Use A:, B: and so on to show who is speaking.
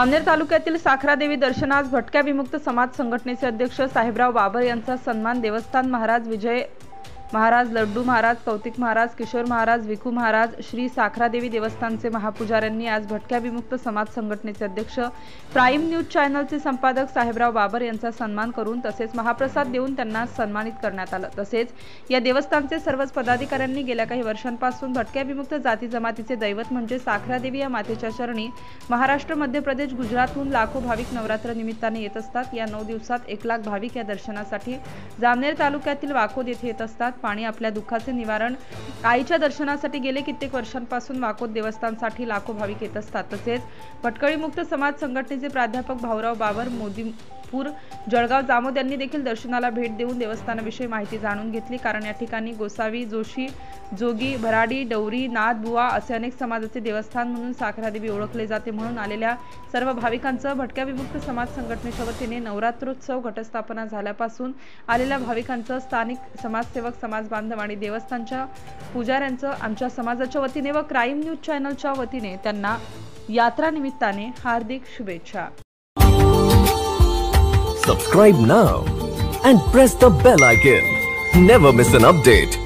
A: जामनेर तालुक्यातील साखरादेवी दर्शनास भटक्या विमुक्त समाज संघटनेचे अध्यक्ष साहेबराव बाबर यांचा सन्मान देवस्थान महाराज विजय महाराज, लड्डू महाराज, कौतिक महाराज, किशोर महाराज, विकू महाराज, श्री साखरादेवी देवस्थानचे महापुजाऱ्यांनी आज भटक्या विमुक्त समाज संघटनेचे अध्यक्ष, प्राईम न्यूज चॅनलचे संपादक साहेबराव बाबर यांचा सन्मान करून तसेच महाप्रसाद देऊन त्यांना सन्मानित करण्यात आलं। तसेच या देवस्थानचे सर्वच पदाधिकाऱ्यांनी गेल्या काही वर्षांपासून भटक्या विमुक्त जाती जमातीचे दैवत म्हणजे साखरादेवी या मातेच्या चरणी महाराष्ट्र, मध्य प्रदेश, गुजरातहून लाखो भाविक नवरात्र निमित्ताने येत असतात। या 9 दिवसात 1 लाख भाविक या दर्शनासाठी जामनेर तालुक्यातील वाकोद येथे येत असतात। पाणी आपल्या दुःखाचे निवारण आईच्या दर्शनासाठी गेले कित्येक वर्षांपासून वाकोद देवस्थानसाठी लाखो भाविक येत असतात। तसेच भटकळी मुक्त समाज संघटनेचे प्राध्यापक भाऊराव बाबर, मोदीपूर, जळगाव, जामोद यांनी देखील दर्शनाला भेट देऊन देवस्थानाविषयी माहिती जाणून घेतली। कारण या ठिकाणी गोसावी, जोशी, जोगी, भराडी, डवरी, नाथ, बुवा असे अनेक समाजाचे देवस्थान म्हणून साखरादेवी ओळखले जाते। म्हणून आलेल्या सर्व भाविकांचं भटक्या विमुक्त समाज संघटनेच्या वतीने नवरात्रोत्सव घटस्थापना झाल्यापासून आलेल्या भाविकांचं स्थानिक समाजसेवक, समाज बांधव आणि देवस्थानच्या पुजाऱ्यांचं आमच्या समाजाच्या वतीने व क्राईम न्यूज चॅनलच्या वतीने त्यांना यात्रा निमित्ताने हार्दिक शुभेच्छा।
B: Subscribe now and press the bell icon. Never miss an update.